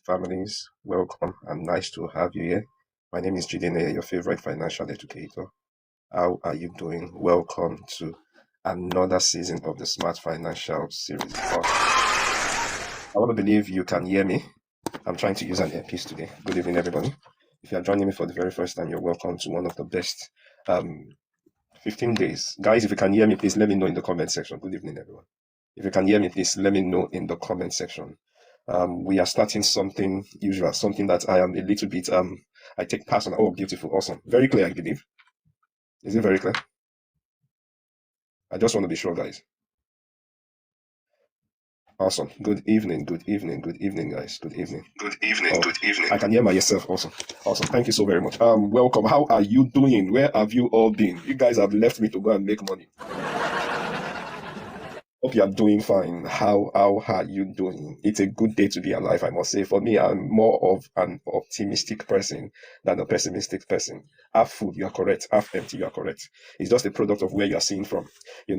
families. Welcome and nice to have you here. My name is Jidene, your favorite financial educator. How are you doing? Welcome to another season of the Smart Financial series. I want to believe you can hear me. I'm trying to use an earpiece today. Good evening, everybody. If you are joining me for the very first time, you're welcome to one of the best 15 days. Guys, if you can hear me, please let me know in the comment section. Good evening, everyone. If you can hear me, please let me know in the comment section. We are starting something usual, something that I am a little bit, I take personal. Oh, beautiful, awesome. Very clear, I believe. Is it very clear? I just want to be sure, guys. Awesome. Good evening, good evening, good evening, guys. Good evening. Good evening, good evening. I can hear myself. Awesome. Awesome. Thank you so very much. Welcome. How are you doing? Where have you all been? You guys have left me to go and make money. Hope you are doing fine. How are you doing? It's a good day to be alive, I must say. For me, I'm more of an optimistic person than a pessimistic person. Half full, you are correct. Half empty, you are correct. It's just a product of where you are seeing from.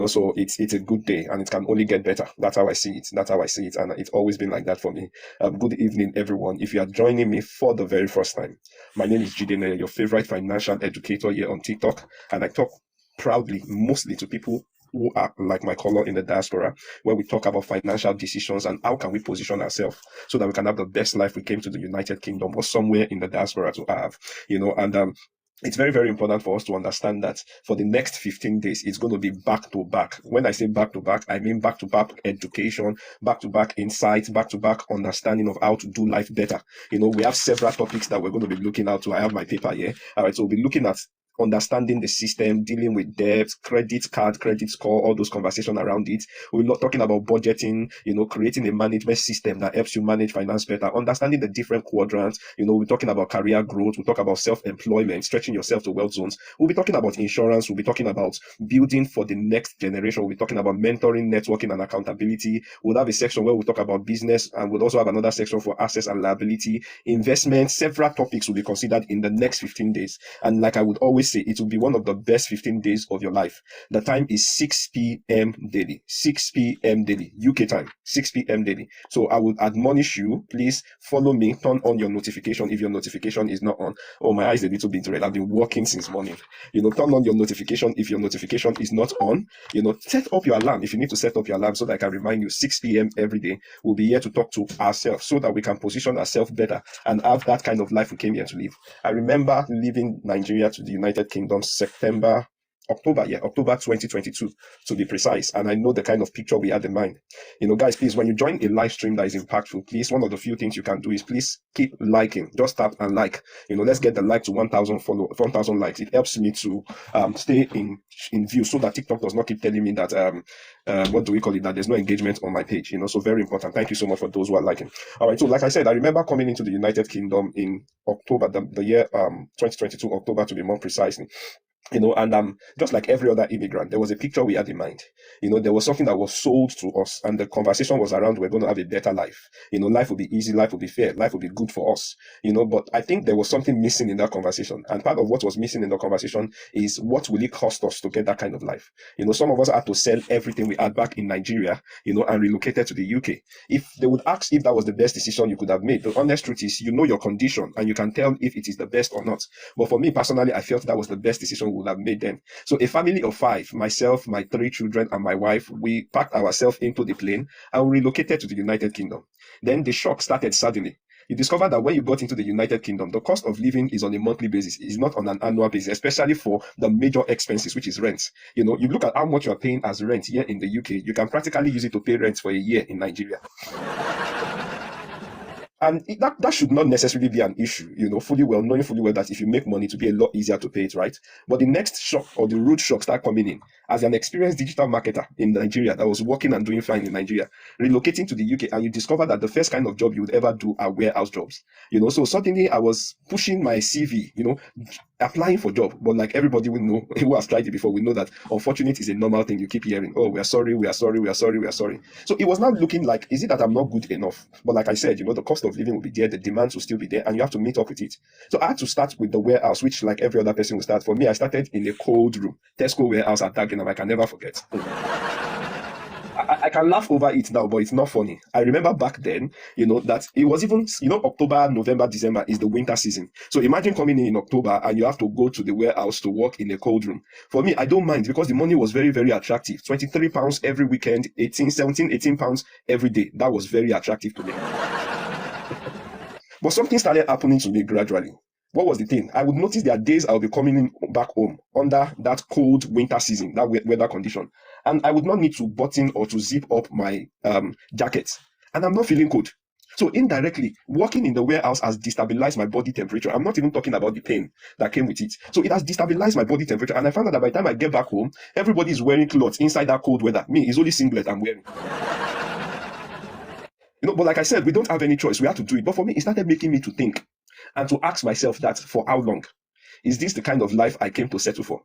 So it's a good day and it can only get better. That's how I see it. That's how I see it. And it's always been like that for me. Good evening, everyone. If you are joining me for the very first time, my name is Jidene, your favorite financial educator here on TikTok. And I talk proudly, mostly to people who are like my color in the diaspora, where we talk about financial decisions and how can we position ourselves so that we can have the best life we came to the United Kingdom or somewhere in the diaspora to have, it's very, very important for us to understand that for the next 15 days, it's going to be back to back. When I say back to back, I mean back to back education, back to back insights, back to back understanding of how to do life better. We have several topics that we're going to be looking at. I have my paper here. All right. So we'll be looking at understanding the system, dealing with debt, credit card, credit score, all those conversations around it. We're not talking about budgeting, creating a management system that helps you manage finance better, understanding the different quadrants. We're talking about career growth. We talk about self-employment, stretching yourself to wealth zones. We'll be talking about insurance. We'll be talking about building for the next generation. We'll be talking about mentoring, networking, and accountability. We'll have a section where we'll talk about business, and we'll also have another section for assets and liability, investment. Several topics will be considered in the next 15 days. And like I would always say, it will be one of the best 15 days of your life. The time is 6 p.m. daily. 6 p.m. daily. UK time. 6 p.m. daily. So I would admonish you, please follow me. Turn on your notification if your notification is not on. Oh, my eyes are a little bit red. I've been working since morning. Turn on your notification if your notification is not on. Set up your alarm if you need to set up your alarm so that I can remind you 6 p.m. every day. We'll be here to talk to ourselves so that we can position ourselves better and have that kind of life we came here to live. I remember leaving Nigeria to the United Kingdom October 2022 to be precise, and I know the kind of picture we had in mind. Guys, please, when you join a live stream that is impactful, please, one of the few things you can do is please keep liking. Just tap and like. Let's get the like to 1,000 likes. It helps me to stay in view so that TikTok does not keep telling me that what do we call it, that there's no engagement on my page. So very important. Thank you so much for those who are liking. All right, so like I said, I remember coming into the United Kingdom in October, the year 2022, October to be more precisely. And just like every other immigrant, there was a picture we had in mind. There was something that was sold to us, and the conversation was around we're going to have a better life. Life will be easy, life will be fair, life will be good for us. But I think there was something missing in that conversation. And part of what was missing in the conversation is what will it cost us to get that kind of life? Some of us had to sell everything we had back in Nigeria, and relocated to the UK. If they would ask if that was the best decision you could have made, the honest truth is your condition and you can tell if it is the best or not. But for me personally, I felt that was the best decision we would have made then. So a family of 5, myself, my 3 children, and my wife, we packed ourselves into the plane and relocated to the United Kingdom. Then the shock started suddenly. You discover that when you got into the United Kingdom, the cost of living is on a monthly basis. It's not on an annual basis, especially for the major expenses, which is rent. You look at how much you're paying as rent here in the UK, you can practically use it to pay rent for a year in Nigeria. And that should not necessarily be an issue, knowing fully well that if you make money, to be a lot easier to pay it, right? But the next shock or the root shock start coming in. As an experienced digital marketer in Nigeria that was working and doing fine in Nigeria, relocating to the UK, and you discover that the first kind of job you would ever do are warehouse jobs. So suddenly I was pushing my CV, applying for job. But like everybody will know, who has tried it before, we know that unfortunate is a normal thing. You keep hearing, oh, we are sorry. So it was not looking like, is it that I'm not good enough? But like I said, the cost of living will be there, the demands will still be there, and you have to meet up with it. So I had to start with the warehouse, which like every other person will start. For me, I started in a cold room, Tesco warehouse at Dagenham. I can never forget. I can laugh over it now, but it's not funny. I remember back then, that it was even, October, November, December is the winter season. So imagine coming in October and you have to go to the warehouse to work in a cold room. For me, I don't mind because the money was very, very attractive. 23 pounds every weekend, 18 pounds every day. That was very attractive to me. But something started happening to me gradually. What was the thing? I would notice there are days I'll be coming in back home under that cold winter season, that weather condition. And I would not need to button or to zip up my jacket. And I'm not feeling cold. So indirectly, working in the warehouse has destabilized my body temperature. I'm not even talking about the pain that came with it. So it has destabilized my body temperature. And I found out that by the time I get back home, everybody is wearing clothes inside that cold weather. Me, it's only singlet I'm wearing. But like I said, we don't have any choice. We have to do it. But for me, it started making me to think and to ask myself that for how long? Is this the kind of life I came to settle for?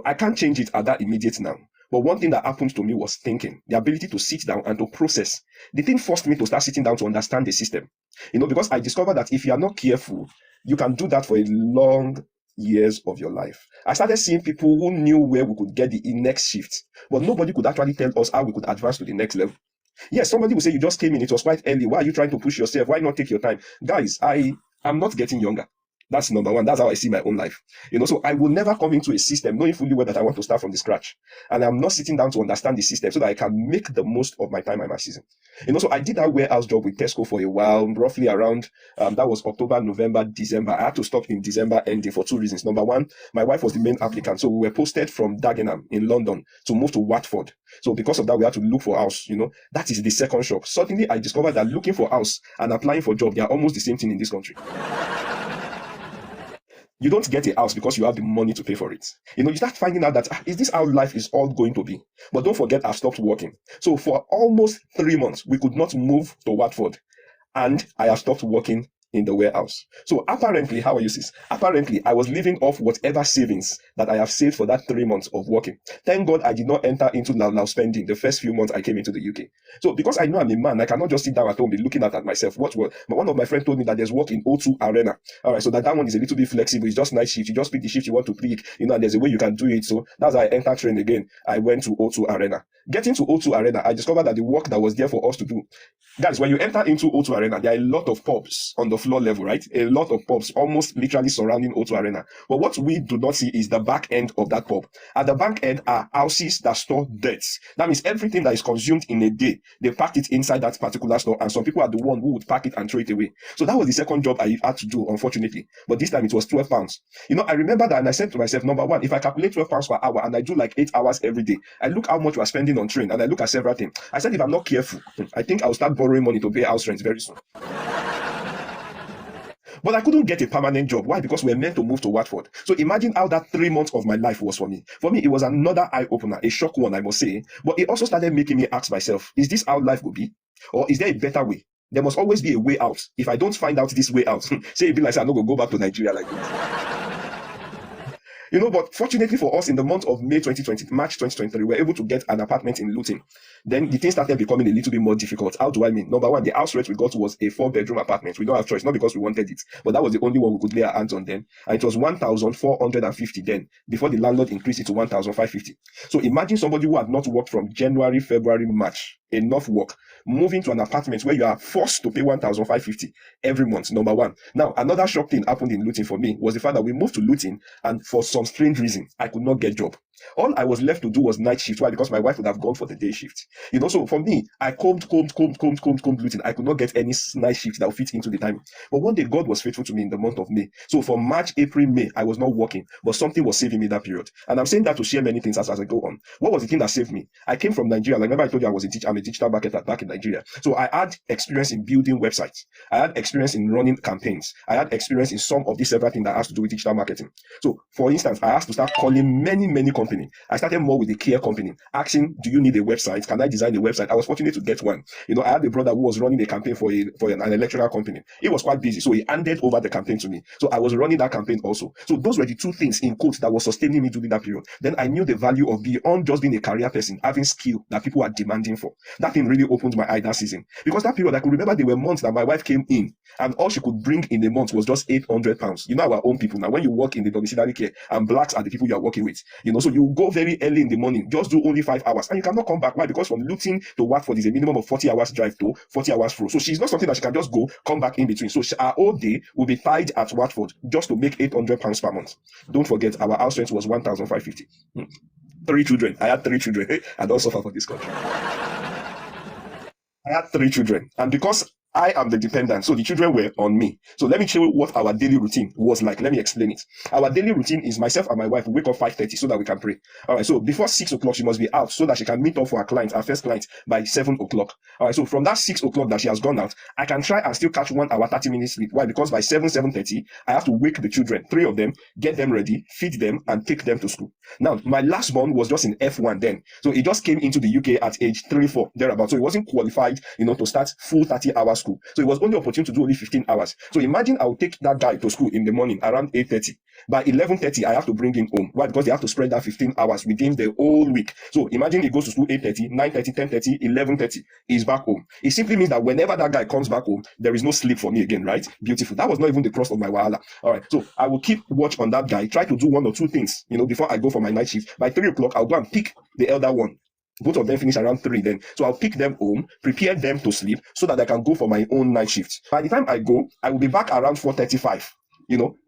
I can't change it at that immediate now. But one thing that happened to me was thinking, the ability to sit down and to process. The thing forced me to start sitting down to understand the system. Because I discovered that if you are not careful, you can do that for a long years of your life. I started seeing people who knew where we could get the next shift, but nobody could actually tell us how we could advance to the next level. Yes, somebody will say, you just came in, it was quite early. Why are you trying to push yourself? Why not take your time? Guys, I am not getting younger. That's number one. That's how I see my own life. So I will never come into a system knowing fully well that I want to start from the scratch. And I'm not sitting down to understand the system so that I can make the most of my time and my season. So I did that warehouse job with Tesco for a while, roughly around, that was October, November, December. I had to stop in December ending for two reasons. Number one, my wife was the main applicant. So we were posted from Dagenham in London to move to Watford. So because of that, we had to look for house, That is the second shock. Suddenly, I discovered that looking for house and applying for job, they are almost the same thing in this country. You don't get a house because you have the money to pay for it. You start finding out that, is this how life is all going to be? But don't forget, I've stopped working. So for almost 3 months, we could not move to Watford. And I have stopped working in the warehouse. So apparently, how are you, sis? Apparently, I was living off whatever savings that I have saved for that 3 months of working. Thank God I did not enter into now spending the first few months I came into the UK. So because I know I'm a man, I cannot just sit down at home and be looking at myself. But one of my friends told me that there's work in O2 Arena. All right, so that one is a little bit flexible. It's just night shift. You just pick the shift you want to pick, and there's a way you can do it. So that's how I entered train again. I went to O2 Arena. Getting to O2 Arena, I discovered that the work that was there for us to do. Guys, when you enter into O2 Arena, there are a lot of pubs on the floor level, right? A lot of pubs almost literally surrounding O2 Arena. But what we do not see is the back end of that pub. At the back end are houses that store dirt. That means everything that is consumed in a day, they pack it inside that particular store, and some people are the one who would pack it and throw it away. So that was the second job I had to do, unfortunately. But this time it was 12 pounds. I remember that, and I said to myself, number one, if I calculate 12 pounds per hour and I do like 8 hours every day, I look how much we're spending on train, and I look at several things. I said, if I'm not careful, I think I'll start borrowing money to pay house rent very soon. But I couldn't get a permanent job. Why? Because we're meant to move to Watford. So imagine how that 3 months of my life was for me. For me, it was another eye-opener, a shock one, I must say. But it also started making me ask myself, is this how life will be? Or is there a better way? There must always be a way out. If I don't find out this way out, say it'd be like, I'm not going to go back to Nigeria like this. But fortunately for us, in the month of March 2023, we were able to get an apartment in Luton. Then the thing started becoming a little bit more difficult. How do I mean? Number one, the house rent we got was a 4-bedroom apartment. We don't have choice, not because we wanted it, but that was the only one we could lay our hands on then. And it was 1,450 then, before the landlord increased it to 1,550. So imagine somebody who had not worked from January, February, March, enough work, moving to an apartment where you are forced to pay 1,550 every month, number one. Now, another shock thing happened in Luton for me was the fact that we moved to Luton, and for some strange reason, I could not get a job. All I was left to do was night shift. Why? Because my wife would have gone for the day shift. So for me, I combed Luton. I could not get any night shift that would fit into the time. But one day, God was faithful to me in the month of May. So for March, April, May, I was not working, but something was saving me that period. And I'm saying that to share many things as I go on. What was the thing that saved me? I came from Nigeria. Like, remember I told you I'm a digital marketer back in Nigeria. So I had experience in building websites. I had experience in running campaigns. I had experience in some of these several things that has to do with digital marketing. So for instance, I had to start calling many companies. I started more with the care company, asking, do you need a website? Can I design a website? I was fortunate to get one. I had a brother who was running a campaign for an electoral company. He was quite busy, so he handed over the campaign to me. So I was running that campaign also. So those were the two things in quotes that was sustaining me during that period. Then I knew the value of beyond just being a career person, having skill that people are demanding for. That thing really opened my eye that season. Because that period, I could remember there were months that my wife came in and all she could bring in a month was just £800. Our own people. Now, when you work in the domiciliary care and blacks are the people you are working with, so So you go very early in the morning, just do only 5 hours, and you cannot come back. Why? Because from Luton to Watford is a minimum of 40 hours drive to 40 hours through. So she's not something that she can just go, come back in between. So her whole day will be tied at Watford just to make £800 per month. Don't forget, our house rent was 1,550. 3 children. I had 3 children. I don't suffer for this country. I had 3 children, and because I am the dependent, so the children were on me. So let me show you what our daily routine was like. Let me explain it. Our daily routine is myself and my wife will wake up 5:30 so that we can pray. All right, so before 6 o'clock, she must be out so that she can meet up for our client, our first client, by 7 o'clock. All right, so from that 6 o'clock that she has gone out, I can try and still catch 1 hour, 30 minutes sleep. Why? Because by 7:30, I have to wake the children, 3 of them, get them ready, feed them, and take them to school. Now, my last born was just in F1 then. So he just came into the UK at age 3-4, thereabout. So he wasn't qualified, to start full 30-hour school. So it was only opportunity to do only 15 hours. So imagine I would take that guy to school in the morning around 8:30. By 11:30, I have to bring him home. Why? Because they have to spread that 15 hours within the whole week. So imagine he goes to school 8:30, 9:30, 10:30, 11:30. He's back home. It simply means that whenever that guy comes back home, there is no sleep for me again, right? Beautiful. That was not even the cross of my wahala. All right. So I will keep watch on that guy, try to do 1 or 2 things, before I go for my night shift. By 3 o'clock, I'll go and pick the elder one. Both of them finish around 3 then. So I'll pick them home, prepare them to sleep so that I can go for my own night shift. By the time I go, I will be back around 4:35.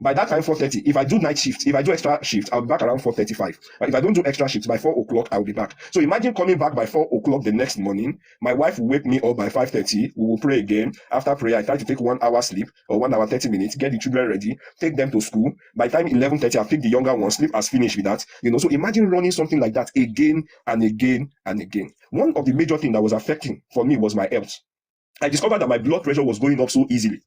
By that time, 4:30, if I do night shift, if I do extra shift, I'll be back around 4:35. But if I don't do extra shifts, by 4 o'clock, I'll be back. So imagine coming back by 4 o'clock the next morning. My wife will wake me up by 5:30. We will pray again. After prayer, I try to take 1 hour sleep or 1 hour, 30 minutes, get the children ready, take them to school. By the time 11:30, I'll pick the younger one, sleep as finished with that. So imagine running something like that again and again and again. One of the major things that was affecting for me was my health. I discovered that my blood pressure was going up so easily.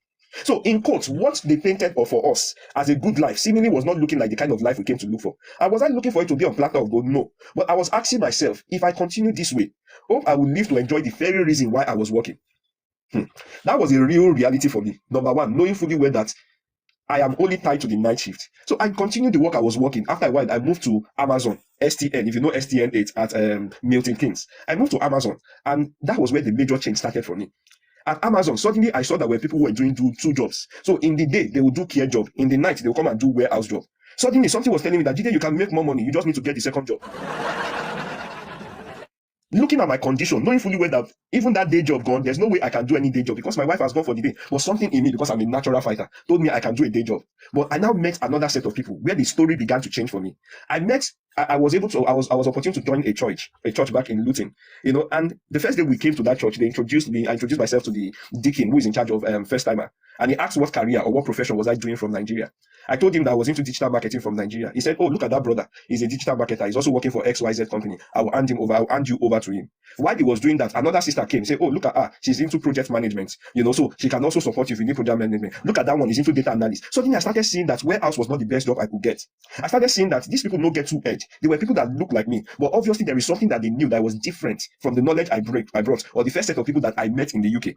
So, in quotes, what they painted for us as a good life seemingly was not looking like the kind of life we came to look for. I wasn't looking for it to be on platter of gold, no. But I was asking myself, if I continue this way, hope I will live to enjoy the very reason why I was working. That was a real reality for me. Number one, knowing fully well that I am only tied to the night shift. So I continued the work I was working. After a while, I moved to Amazon, STN, if you know STN 8 at Milton Keynes. I moved to Amazon, and that was where the major change started for me. At Amazon, suddenly I saw that where people were doing 2 jobs. So in the day, they would do care job. In the night, they would come and do warehouse job. Suddenly, something was telling me that, Jide, you can make more money. You just need to get the second job. Looking at my condition, knowing fully well that even that day job gone, there's no way I can do any day job because my wife has gone for the day. But something in me, because I'm a natural fighter, told me I can do a day job. But I now met another set of people where the story began to change for me. I was opportune to join a church back in Luton, and the first day we came to that church, they introduced me. I introduced myself to the deacon who is in charge of first timer, and he asked what career or what profession was I doing from Nigeria. I told him that I was into digital marketing from Nigeria. He said, "Oh, look at that brother. He's a digital marketer. He's also working for XYZ company. I'll hand you over to him." While he was doing that, another sister came and said, "Oh, look at her. She's into project management. So she can also support you if you need project management. Look at that one. He's into data analysis." Suddenly I started seeing that warehouse was not the best job I could get. I started seeing that these people don't get too edge. They were people that looked like me, but obviously there is something that they knew that was different from the knowledge I brought, or the first set of people that I met in the UK.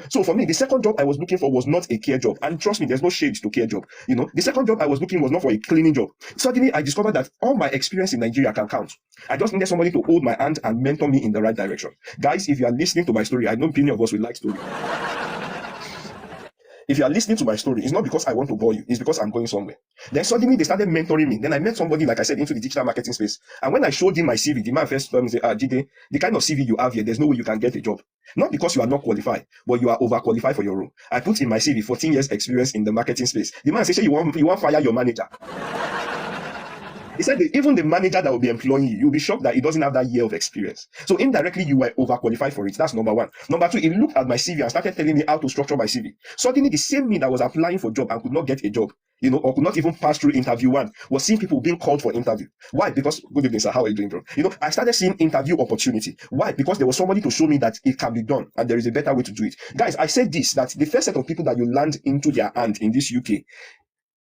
So for me, the second job I was looking for was not a care job. And trust me, there's no shade to care job. The second job I was looking was not for a cleaning job. Suddenly I discovered that all my experience in Nigeria can count. I just needed somebody to hold my hand and mentor me in the right direction. Guys, if you are listening to my story, I know many of us will like story. If you are listening to my story, it's not because I want to bore you, it's because I'm going somewhere. Then suddenly they started mentoring me. Then I met somebody, like I said, into the digital marketing space. And when I showed him my CV, the man first told me, Jide, the kind of CV you have here, there's no way you can get a job. Not because you are not qualified, but you are overqualified for your role. I put in my CV 14 years experience in the marketing space. The man said, you want fire your manager. He said that even the manager that will be employing you, you'll be shocked that he doesn't have that year of experience. So indirectly, you were overqualified for it. That's number one. Number two, he looked at my CV and started telling me how to structure my CV. Suddenly, the same me that was applying for a job and could not get a job, or could not even pass through interview one, was seeing people being called for interview. Why? Because, good evening, sir, how are you doing, bro? I started seeing interview opportunity. Why? Because there was somebody to show me that it can be done and there is a better way to do it. Guys, I said this, that the first set of people that you land into their hand in this UK,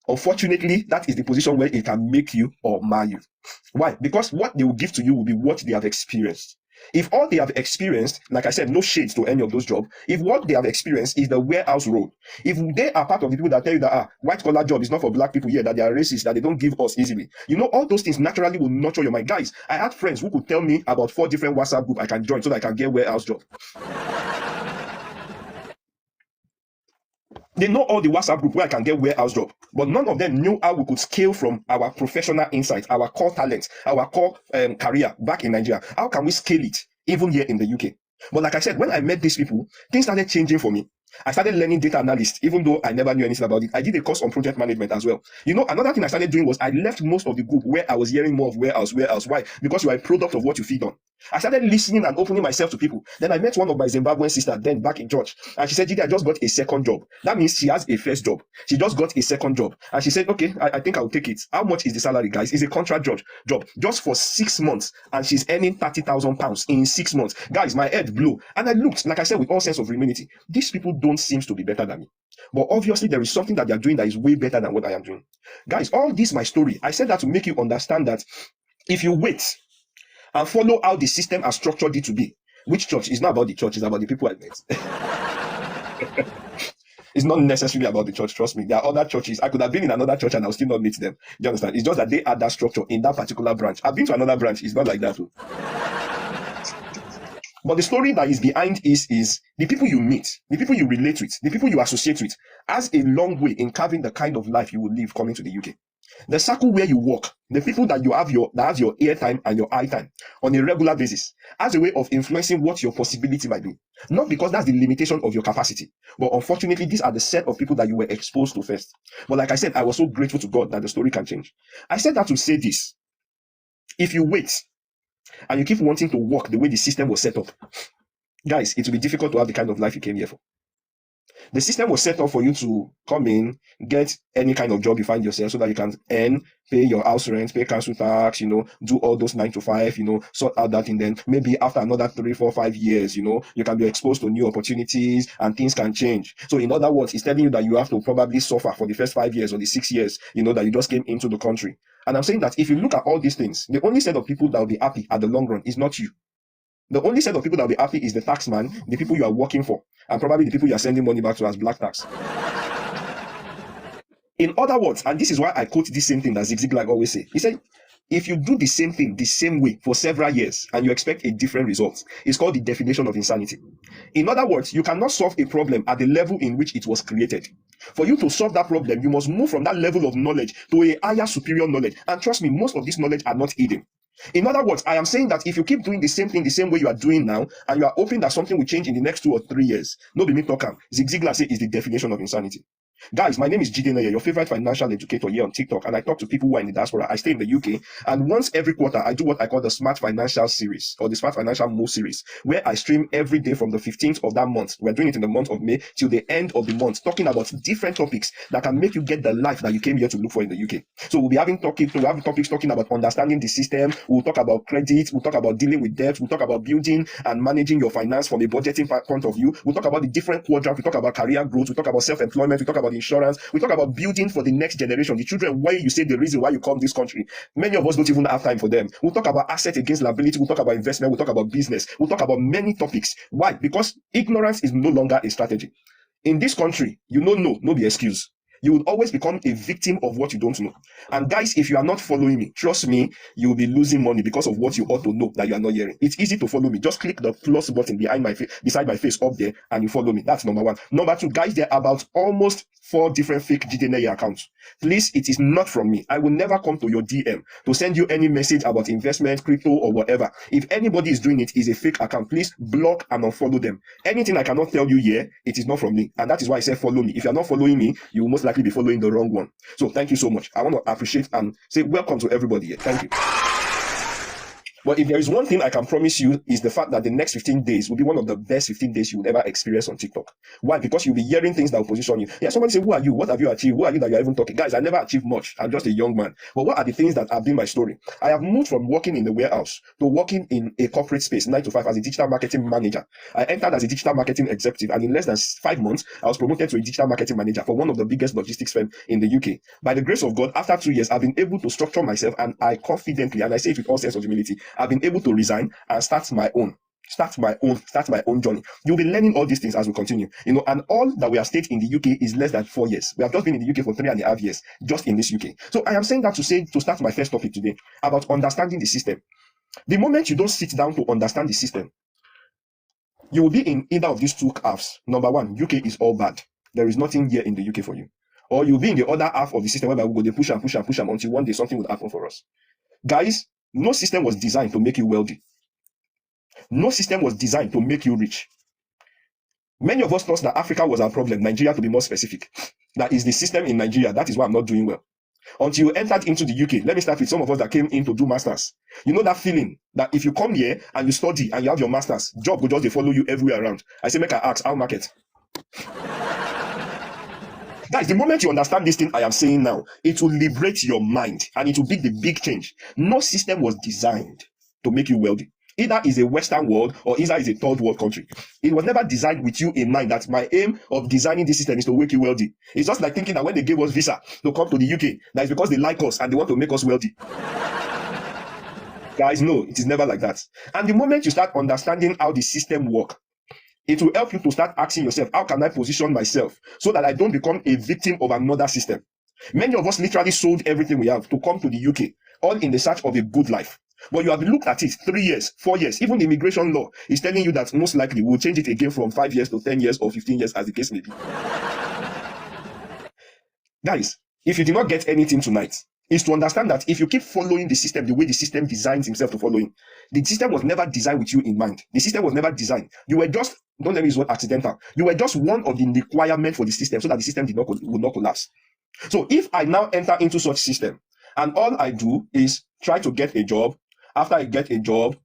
unfortunately, that is the position where it can make you or mar you. Why? Because what they will give to you will be what they have experienced. If all they have experienced, like I said, no shades to any of those jobs, if what they have experienced is the warehouse role, if they are part of the people that tell you that white collar job is not for black people here, that they are racist, that they don't give us easily, all those things naturally will nurture your mind. Guys, I had friends who could tell me about 4 different WhatsApp groups I can join so that I can get warehouse job. They know all the WhatsApp group where I can get warehouse job, but none of them knew how we could scale from our professional insight, our core talents, our core career back in Nigeria. How can we scale it even here in the UK? But like I said, when I met these people, things started changing for me. I started learning data analyst, even though I never knew anything about it. I did a course on project management as well. You know, another thing I started doing was I left most of the group where I was hearing more of warehouse. Why? Because you are a product of what you feed on. I started listening and opening myself to people. Then I met one of my Zimbabwean sisters then back in church. And she said, Gidi, I just got a second job. That means she has a first job. She just got a second job. And she said, okay, I think I'll take it. How much is the salary, guys? It's a contract job just for 6 months. And she's earning £30,000 in 6 months. Guys, my head blew. And I looked, like I said, with all sense of humility. These people don't seem to be better than me. But obviously, there is something that they are doing that is way better than what I am doing. Guys, all this, my story, I said that to make you understand that if you wait and follow how the system has structured it to be, which church is not about the church, it's about the people I met. It's not necessarily about the church, trust me. There are other churches. I could have been in another church and I'll still not meet them. Do you understand? It's just that they had that structure in that particular branch. I've been to another branch. It's not like that. But the story that is behind is the people you meet, the people you relate with, the people you associate with, has a long way in carving the kind of life you will live coming to the UK. The circle where you walk, the people that you have that has your ear time and your eye time on a regular basis, has a way of influencing what your possibility might be. Not because that's the limitation of your capacity, but unfortunately, these are the set of people that you were exposed to first. But like I said, I was so grateful to God that the story can change. I said that to say this. If you wait and you keep wanting to work the way the system was set up, guys, it will be difficult to have the kind of life you came here for. The system was set up for you to come in, get any kind of job you find yourself so that you can earn, pay your house rent, pay council tax, do all those 9 to 5, sort out that, and then maybe after another 3, 4, 5 years, you can be exposed to new opportunities and things can change. So in other words, it's telling you that you have to probably suffer for the first 5 years or the 6 years, that you just came into the country. And I'm saying that if you look at all these things, the only set of people that will be happy at the long run is not you. The only set of people that will be happy is the tax man, the people you are working for, and probably the people you are sending money back to as black tax. In other words, and this is why I quote this same thing that Zig Ziglar always say. He said, if you do the same thing the same way for several years and you expect a different result, it's called the definition of insanity. In other words, you cannot solve a problem at the level in which it was created. For you to solve that problem, you must move from that level of knowledge to a higher superior knowledge. And trust me, most of this knowledge are not hidden. In other words, I am saying that if you keep doing the same thing the same way you are doing now, and you are hoping that something will change in the next 2 or 3 years, no be me talking. Zig Ziglar say is the definition of insanity. Guys, my name is Jide Neye, your favorite financial educator here on TikTok, and I talk to people who are in the diaspora. I stay in the UK, and once every quarter, I do what I call the Smart Financial Series, or the Smart Financial Move Series, where I stream every day from the 15th of that month. We're doing it in the month of May till the end of the month, talking about different topics that can make you get the life that you came here to look for in the UK. So we'll be having topics talking about understanding the system. We'll talk about credit. We'll talk about dealing with debt. We'll talk about building and managing your finance from a budgeting point of view. We'll talk about the different quadrants. We talk about career growth. We talk about self-employment. We talk about insurance. We talk about building for the next generation, the children, why you say the reason why you come this country. Many of us don't even have time for them. We'll talk about asset against liability. We'll talk about investment. We'll talk about business. We'll talk about many topics. Why? Because ignorance is no longer a strategy. In this country, no be excuse. You will always become a victim of what you don't know. And guys, if you are not following me, trust me, you will be losing money because of what you ought to know that you are not hearing. It's easy to follow me. Just click the plus button beside my face up there and you follow me. That's number one. Number two, guys, there are about almost 4 different fake Jide Neye accounts. Please, it is not from me. I will never come to your DM to send you any message about investment, crypto, or whatever. If anybody is doing it, is a fake account. Please block and unfollow them. Anything I cannot tell you here, it is not from me. And that is why I say follow me. If you are not following me, you will most likely be following the wrong one. So thank you so much. I want to appreciate and say welcome to everybody here. Thank you. But if there is one thing I can promise you is the fact that the next 15 days will be one of the best 15 days you will ever experience on TikTok. Why? Because you'll be hearing things that will position you. Yeah, somebody say, who are you? What have you achieved? Who are you that you're even talking? Guys, I never achieved much. I'm just a young man. But what are the things that have been my story? I have moved from working in the warehouse to working in a corporate space, 9 to 5, as a digital marketing manager. I entered as a digital marketing executive, and in less than 5 months, I was promoted to a digital marketing manager for one of the biggest logistics firms in the UK. By the grace of God, after 2 years, I've been able to structure myself, and I confidently, and I say it with all sense of humility, I've been able to resign and start my own journey. You'll be learning all these things as we continue, and all that we have stayed in the UK is less than 4 years. We have just been in the UK for 3.5 years, just in this UK. So I am saying that to start my first topic today about understanding the system. The moment you don't sit down to understand the system, you will be in either of these two halves. Number one, UK is all bad. there is nothing here in the UK for you. Or you'll be in the other half of the system whereby we go, they push and push and push them until one day something will happen for us. Guys, no system was designed to make you wealthy. No system was designed to make you rich. Many of us thought that Africa was our problem, Nigeria to be more specific. That is the system in Nigeria. That is why I'm not doing well. Until you entered into the UK, let me start with some of us that came in to do masters. You know that feeling that if you come here and you study and you have your masters, job will just follow you everywhere around. I say, make I ask, how market? Guys, the moment you understand this thing I am saying now, it will liberate your mind and it will be the big change. No system was designed to make you wealthy. Either is a Western world or either is a third world country. It was never designed with you in mind that my aim of designing this system is to make you wealthy. It's just like thinking that when they gave us visa to come to the UK, that is because they like us and they want to make us wealthy. Guys, no, it is never like that. And the moment you start understanding how the system works, it will help you to start asking yourself, how can I position myself so that I don't become a victim of another system? Many of us literally sold everything we have to come to the UK, all in the search of a good life. But you have looked at it 3 years, 4 years, even the immigration law is telling you that most likely we'll change it again from 5 years to 10 years or 15 years as the case may be. Guys, if you did not get anything tonight, is to understand that if you keep following the system the way the system designs himself to follow him, the system was never designed with you in mind. The system was never designed. You were just, don't let me use the word accidental. You were just one of the requirements for the system so that the system would not collapse. So if I now enter into such system and all I do is try to get a job, after I get a job,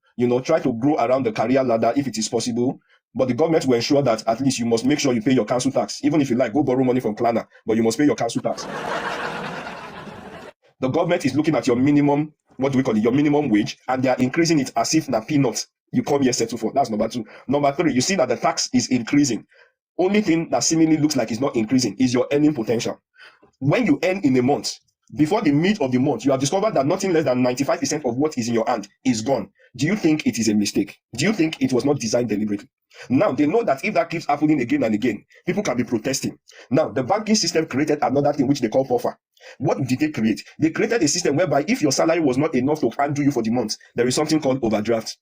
try to grow around the career ladder if it is possible, but the government will ensure that at least you must make sure you pay your council tax. Even if you like, go borrow money from Klarna, but you must pay your council tax. The government is looking at your minimum, what do we call it, your minimum wage, and they are increasing it as if na peanuts you come here settle for. That's number 2. Number 3, you see that the tax is increasing. Only thing that seemingly looks like it's not increasing is your earning potential. When you earn in a month, before the mid of the month, you have discovered that nothing less than 95% of what is in your hand is gone. Do you think it is a mistake? Do you think it was not designed deliberately? Now, they know that if that keeps happening again and again, people can be protesting. Now, the banking system created another thing which they call buffer. What did they create? They created a system whereby if your salary was not enough to handle you for the month, there is something called overdraft.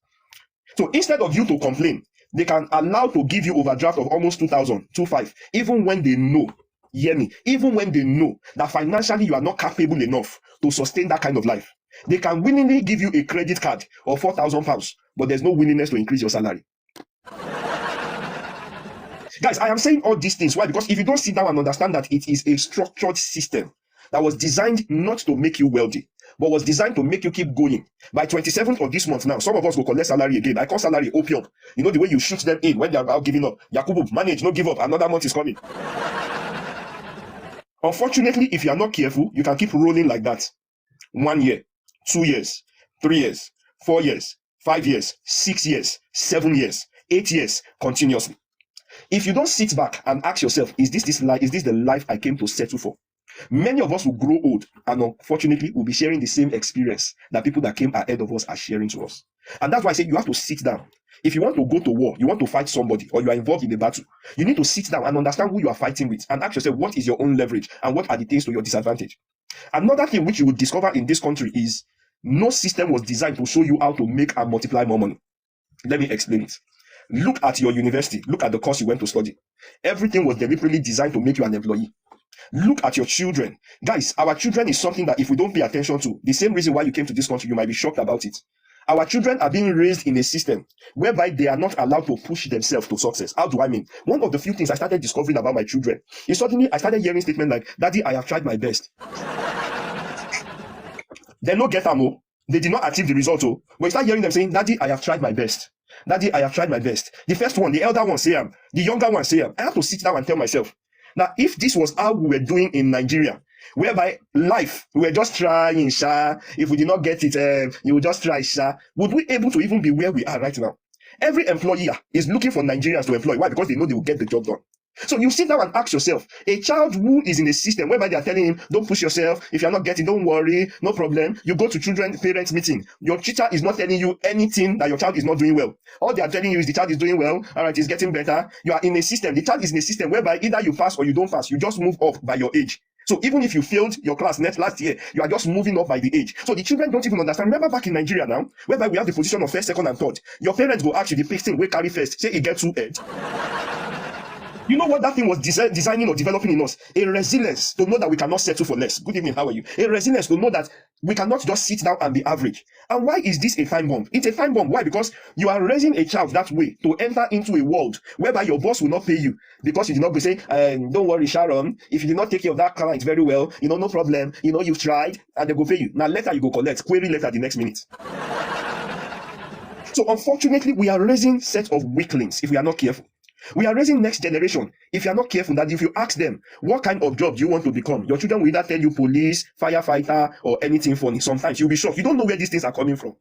So instead of you to complain, they can allow to give you overdraft of almost 2,000, 2,500, even when they know, hear me, even when they know that financially you are not capable enough to sustain that kind of life. They can willingly give you a credit card of £4,000, but there's no willingness to increase your salary. Guys, I am saying all these things. Why? Because if you don't sit down and understand that it is a structured system that was designed not to make you wealthy, but was designed to make you keep going. By 27th of this month now, some of us will collect salary again. I call salary opium. You know the way you shoot them in when they are about giving up. Yakubu, manage, no give up. Another month is coming. Unfortunately, if you are not careful, you can keep rolling like that. 1 year, 2 years, 3 years, 4 years, 5 years, 6 years, 7 years, 8 years, continuously. If you don't sit back and ask yourself, is this the life I came to settle for? Many of us will grow old and unfortunately will be sharing the same experience that people that came ahead of us are sharing to us. And that's why I say you have to sit down. If you want to go to war, you want to fight somebody, or you are involved in a battle, you need to sit down and understand who you are fighting with and ask yourself, what is your own leverage and what are the things to your disadvantage? Another thing which you will discover in this country is no system was designed to show you how to make and multiply more money. Let me explain it. Look at your university. Look at the course you went to study. Everything was deliberately designed to make you an employee. Look at your children. Guys, our children is something that if we don't pay attention to, the same reason why you came to this country, you might be shocked about it. Our children are being raised in a system whereby they are not allowed to push themselves to success. How do I mean? One of the few things I started discovering about my children is suddenly I started hearing statements like, Daddy, I have tried my best. They no get them. They did not achieve the result. But you start hearing them saying, Daddy, I have tried my best. Daddy, I have tried my best. The first one, the elder one say, the younger one say, I have to sit down and tell myself, now, if this was how we were doing in Nigeria, whereby life, we were just trying, if we did not get it, you would just try, would we able to even be where we are right now? Every employer is looking for Nigerians to employ. Why? Because they know they will get the job done. So you sit down and ask yourself, a child who is in a system whereby they are telling him, don't push yourself, if you're not getting, don't worry, no problem. You go to parents meeting. Your teacher is not telling you anything that your child is not doing well. All they are telling you is the child is doing well, all right, it's getting better. You are in a system. The child is in a system whereby either you pass or you don't pass. You just move up by your age. So even if you failed your class last year, you are just moving up by the age. So the children don't even understand. Remember back in Nigeria now, whereby we have the position of first, second, and third. Your parents go ask you the person will carry first, say he gets 2 head. You know what that thing was designing or developing in us? A resilience to know that we cannot settle for less. Good evening, how are you? A resilience to know that we cannot just sit down and be average. And why is this a time bomb? It's a time bomb. Why? Because you are raising a child that way to enter into a world whereby your boss will not pay you because you did not be saying, don't worry, Sharon, if you did not take care of that client very well, no problem, you've tried, and they go pay you. Now later you go collect, query letter the next minute. So unfortunately, we are raising set of weaklings if we are not careful. We are raising next generation. If you are not careful, that if you ask them, what kind of job do you want to become? Your children will either tell you police, firefighter, or anything funny. Sometimes you'll be shocked. You don't know where these things are coming from.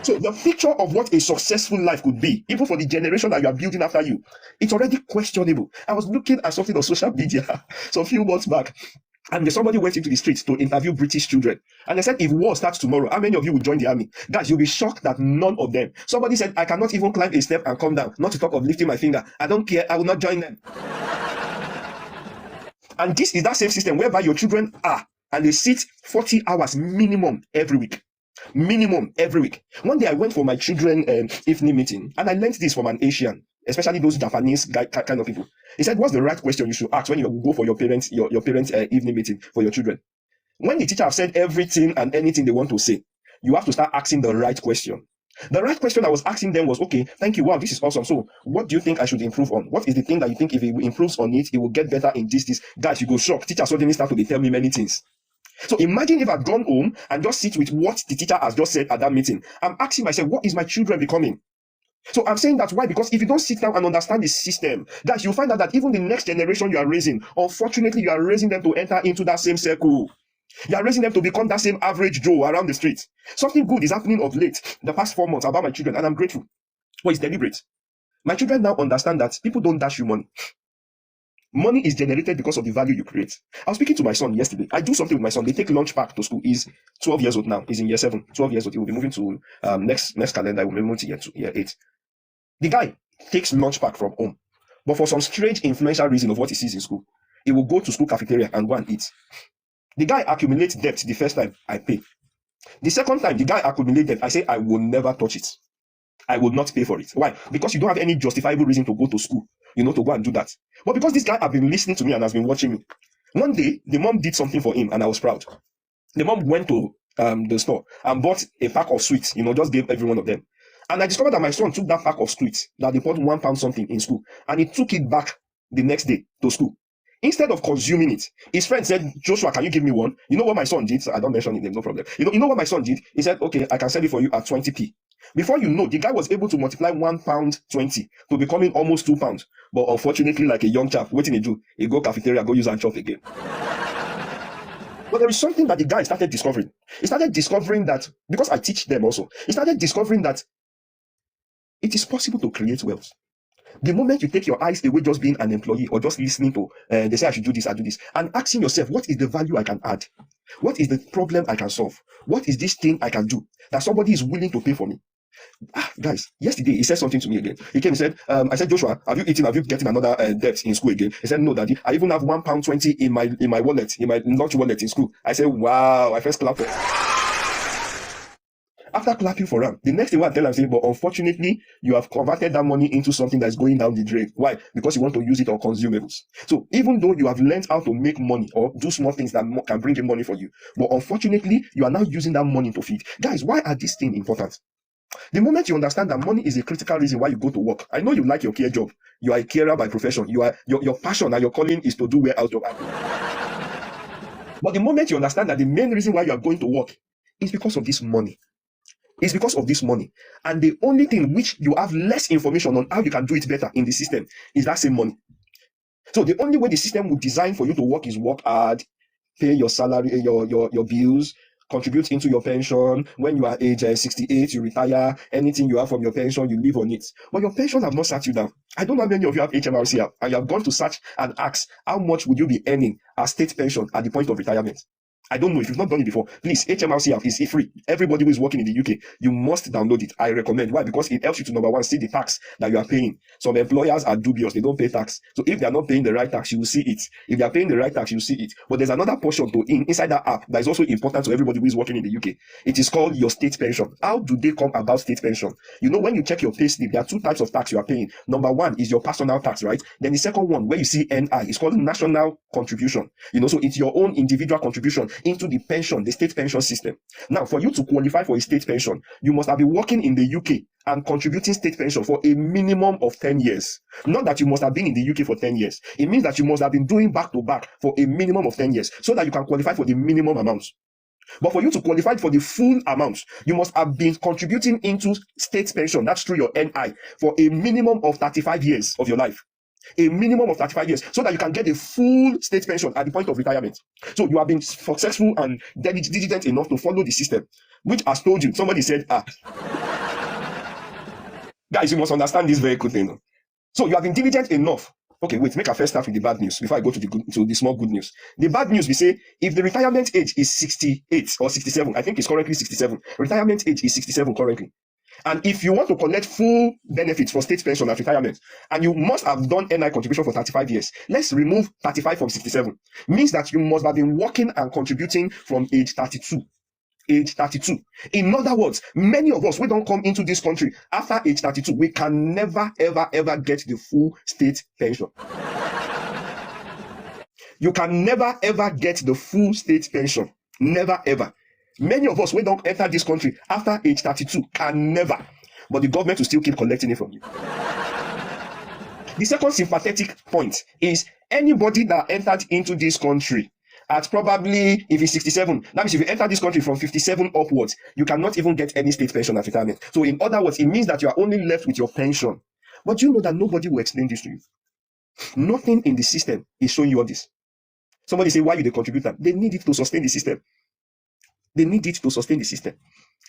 So the picture of what a successful life could be, even for the generation that you are building after you, it's already questionable. I was looking at something on social media some few months back, and somebody went into the streets to interview British children. And they said, if war starts tomorrow, how many of you will join the army? Guys, you'll be shocked that none of them. Somebody said, I cannot even climb a step and come down, not to talk of lifting my finger. I don't care. I will not join them. And this is that same system whereby your children are, and they sit 40 hours minimum every week. Minimum every week. One day I went for my children evening meeting, and I learned this from an Asian, especially those Japanese kind of people. He said, what's the right question you should ask when you go for your parents' evening meeting for your children? When the teacher has said everything and anything they want to say, you have to start asking the right question. The right question I was asking them was, okay, thank you, wow, this is awesome. So what do you think I should improve on? What is the thing that you think if it improves on it, it will get better in this? Guys, you go shocked. Teacher suddenly start to tell me many things. So imagine if I'd gone home and just sit with what the teacher has just said at that meeting. I'm asking myself, what is my children becoming? So I'm saying that why? Because if you don't sit down and understand the system, guys, you'll find out that even the next generation you are raising, unfortunately, you are raising them to enter into that same circle. You are raising them to become that same average Joe around the street. Something good is happening of late, the past 4 months, about my children, and I'm grateful. But it's deliberate. My children now understand that people don't dash you money. Money is generated because of the value you create. I was speaking to my son yesterday. I do something with my son. They take lunch pack to school. He's 12 years old now. He's in year 7. 12 years old. He will be moving to next calendar. He will be moving to year 8. The guy takes lunch pack from home. But for some strange influential reason of what he sees in school, he will go to school cafeteria and go and eat. The guy accumulates debt the first time, I pay. The second time, the guy accumulates debt, I say, I will never touch it. I will not pay for it. Why? Because you don't have any justifiable reason to go to school, to go and do that. But because this guy has been listening to me and has been watching me, one day, the mom did something for him and I was proud. The mom went to the store and bought a pack of sweets, just gave every one of them. And I discovered that my son took that pack of sweets, that they bought £1 something in school, and he took it back the next day to school. Instead of consuming it, his friend said, Joshua, can you give me one? You know what my son did? So I don't mention his name, no problem. You know what my son did? He said, okay, I can sell it for you at 20p. Before you know, the guy was able to multiply £1.20 to becoming almost £2. But unfortunately, like a young chap, waiting to do, he go cafeteria, go use and chop again. But there is something that the guy started discovering. He started discovering that, because I teach them also, he started discovering that it is possible to create wealth. The moment you take your eyes away just being an employee or just listening to, they say I should do this, I do this, and asking yourself, what is the value I can add? What is the problem I can solve? What is this thing I can do that somebody is willing to pay for me? Guys, yesterday he said something to me again. He came and said, I said, Joshua, have you eaten? Have you getting another debt in school again? He said, no, Daddy. I even have £1.20 in my wallet, in my lunch wallet in school. I said, wow, I first clapped. After clapping for him, the next thing I tell him, but unfortunately, you have converted that money into something that's going down the drain. Why? Because you want to use it on consumables. So even though you have learned how to make money or do small things that can bring in money for you, but unfortunately, you are now using that money to feed. Guys, why are these things important? The moment you understand that money is a critical reason why you go to work. I know you like your care job. You are a carer by profession. You are your passion and your calling is to do warehouse job. But the moment you understand that the main reason why you are going to work is because of this money. It's because of this money. And the only thing which you have less information on how you can do it better in the system is that same money. So the only way the system will design for you to work is work hard, pay your salary, your bills, contribute into your pension. When you are age 68, you retire. Anything you have from your pension, you live on it. But your pension have not sat you down. I don't know how many of you have HMRC and you have gone to search and ask, how much would you be earning as state pension at the point of retirement? I don't know if you've not done it before. Please, HMRC app is free. Everybody who is working in the UK, you must download it. I recommend. Why? Because it helps you to, number one, see the tax that you are paying. Some employers are dubious. They don't pay tax. So if they are not paying the right tax, you will see it. If they are paying the right tax, you will see it. But there's another portion inside that app that is also important to everybody who is working in the UK. It is called your state pension. How do they come about state pension? You know, when you check your payslip, there are two types of tax you are paying. Number one is your personal tax, right? Then the second one, where you see NI, is called national contribution. You know, so it's your own individual contribution into the pension, the state pension system. Now, for you to qualify for a state pension, you must have been working in the UK and contributing state pension for a minimum of 10 years. Not that you must have been in the UK for 10 years. It means that you must have been doing back to back for a minimum of 10 years so that you can qualify for the minimum amount. But for you to qualify for the full amount, you must have been contributing into state pension, that's through your NI, for a minimum of 35 years of your life. A minimum of 35 years, so that you can get a full state pension at the point of retirement. So you have been successful and diligent enough to follow the system, which has told you, somebody said, guys, you must understand this very good thing. So you have been diligent enough. Okay, wait, make a first start with the bad news before I go to the small good news. The bad news, we say, if the retirement age is 68 or 67, I think it's currently 67. Retirement age is 67 currently. And if you want to collect full benefits for state pension at retirement, and you must have done NI contribution for 35 years, let's remove 35 from 67. Means that you must have been working and contributing from age 32. Age 32. In other words, many of us, we don't come into this country after age 32. We can never, ever get the full state pension. You can never, ever get the full state pension. Never, ever. Many of us, we don't enter this country after age 32, can never. But the government will still keep collecting it from you. The second sympathetic point is anybody that entered into this country at probably, if it's 67, that means if you enter this country from 57 upwards, you cannot even get any state pension at retirement. So in other words, it means that you are only left with your pension. But do you know that nobody will explain this to you? Nothing in the system is showing you all this. Somebody say, why you the contributor? They need it to sustain the system. They need it to sustain the system.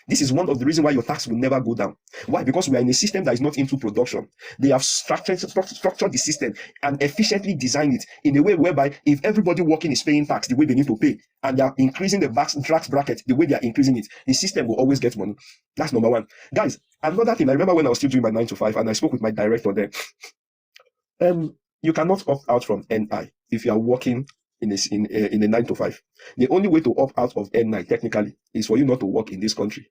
This is one of the reasons why your tax will never go down. Why? Because we are in a system that is not into production. They have structured the system and efficiently designed it in a way whereby if everybody working is paying tax the way they need to pay, and they are increasing the tax bracket the way they are increasing it, the system will always get money. That's number one. Guys, another thing, I remember when I was still doing my 9 to 5 and I spoke with my director there. You cannot opt out from NI if you are working in a 9 to 5. The only way to opt out of NI technically is for you not to work in this country.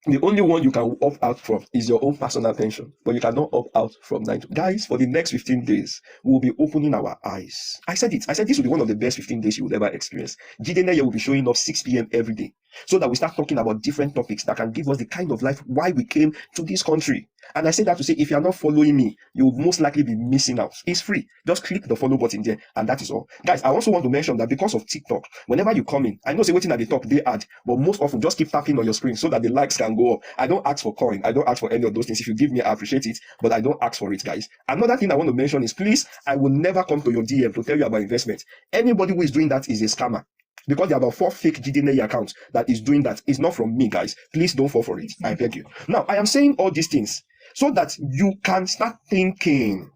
The only one you can opt out from is your own personal pension, but you cannot opt out from 9 to... Guys, for the next 15 days, we'll be opening our eyes. I said it. I said this will be one of the best 15 days you will ever experience. Jidene will be showing up 6 p.m. every day, so that we start talking about different topics that can give us the kind of life why we came to this country. And I say that to say, if you are not following me, you will most likely be missing out. It's free. Just click the follow button there, and that is all. Guys, I also want to mention that because of TikTok, whenever you come in, I know say waiting at the top, they add, but most often just keep tapping on your screen so that the likes can go up. I don't ask for coin. I don't ask for any of those things. If you give me, I appreciate it, but I don't ask for it, guys. Another thing I want to mention is, please, I will never come to your DM to tell you about investment. Anybody who is doing that is a scammer. Because there are about 4 fake GDNA accounts that is doing that. It's not from me, guys. Please don't fall for it. I beg you. Now, I am saying all these things so that you can start thinking.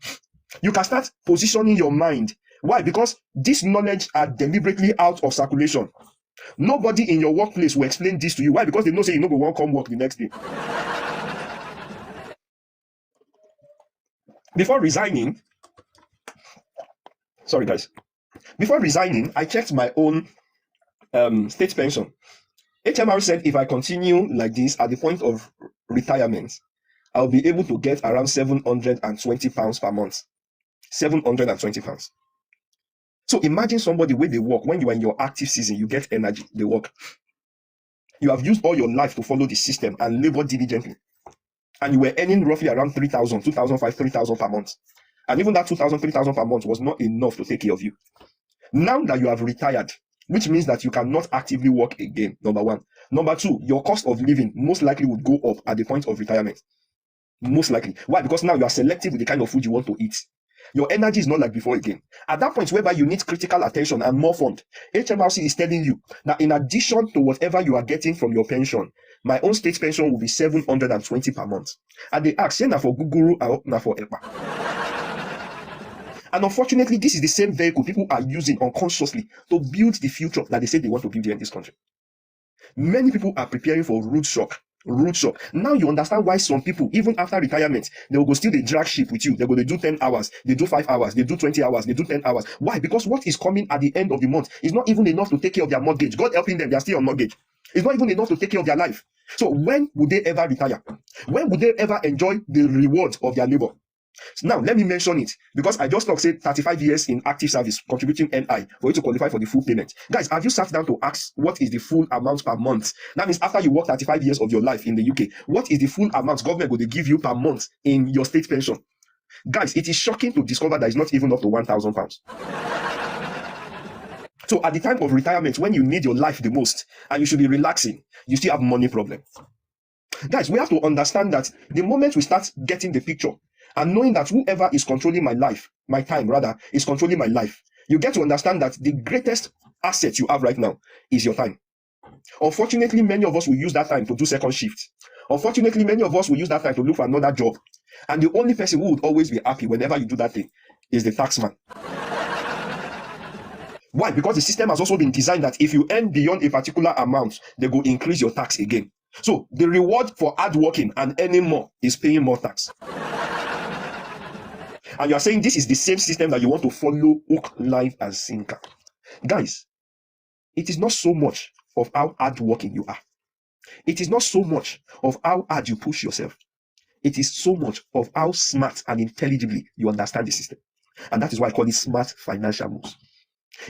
You can start positioning your mind. Why? Because this knowledge are deliberately out of circulation. Nobody in your workplace will explain this to you. Why? Because they know say you no go want come work the next day. Before resigning, sorry guys. Before resigning, I checked my own state pension. HMR said if I continue like this at the point of retirement, I'll be able to get around £720 per month. £720. So imagine somebody where they work when you are in your active season, you get energy, they work. You have used all your life to follow the system and labor diligently. And you were earning roughly around 3,000, 2,500, 3,000 per month. And even that 2,000, 3,000 per month was not enough to take care of you. Now that you have retired, which means that you cannot actively work again, number one. Number two, your cost of living most likely would go up at the point of retirement. Most likely. Why? Because now you are selective with the kind of food you want to eat. Your energy is not like before again. At that point whereby you need critical attention and more fund, HMRC is telling you that in addition to whatever you are getting from your pension, my own state pension will be 720 per month. And they ask, say na for Guguru or na for Epa. And unfortunately, this is the same vehicle people are using unconsciously to build the future that they say they want to build here in this country. Many people are preparing for root shock. Root shock. Now you understand why some people, even after retirement, they will go still they drag ship with you. They're going to do 10 hours, they do 5 hours, they do 20 hours, they do 10 hours. Why? Because what is coming at the end of the month is not even enough to take care of their mortgage. God helping them, they are still on mortgage. It's not even enough to take care of their life. So when would they ever retire? When would they ever enjoy the reward of their labor? Now, let me mention it because I just talked, say 35 years in active service, contributing NI for you to qualify for the full payment. Guys, have you sat down to ask what is the full amount per month? That means after you work 35 years of your life in the UK, what is the full amount government going to give you per month in your state pension? Guys, it is shocking to discover that it's not even up to £1,000. So at the time of retirement, when you need your life the most and you should be relaxing, you still have money problem. Guys, we have to understand that the moment we start getting the picture and knowing that whoever is controlling my life, my time rather, is controlling my life, you get to understand that the greatest asset you have right now is your time. Unfortunately, many of us will use that time to do second shift. Unfortunately, many of us will use that time to look for another job. And the only person who would always be happy whenever you do that thing is the taxman. Why? Because the system has also been designed that if you earn beyond a particular amount, they will increase your tax again. So the reward for hard working and earning more is paying more tax. And you are saying this is the same system that you want to follow, hook, line, and sinker. Guys, it is not so much of how hard working you are. It is not so much of how hard you push yourself. It is so much of how smart and intelligibly you understand the system. And that is why I call it smart financial moves.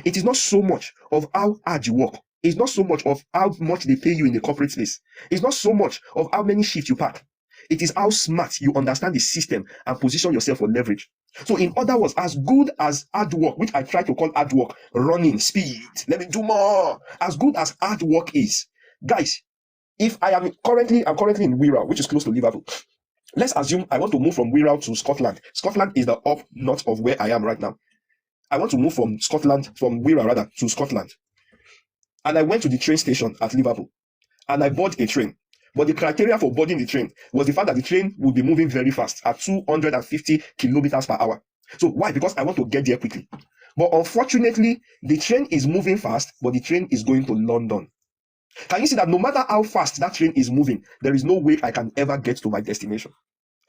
It is not so much of how hard you work. It's not so much of how much they pay you in the corporate space. It's not so much of how many shifts you pack. It is how smart you understand the system and position yourself for leverage. So in other words, as good as hard work, which I try to call hard work, running, speed, let me do more. As good as hard work is, guys, if I'm currently in Wirral, which is close to Liverpool. Let's assume I want to move from Wirral to Scotland. Scotland is the up north of where I am right now. I want to move from Wirral rather, to Scotland. And I went to the train station at Liverpool. And I boarded a train. But the criteria for boarding the train was the fact that the train would be moving very fast at 250 kilometers per hour. So why? Because I want to get there quickly. But unfortunately, the train is moving fast, but the train is going to London. Can you see that no matter how fast that train is moving, there is no way I can ever get to my destination?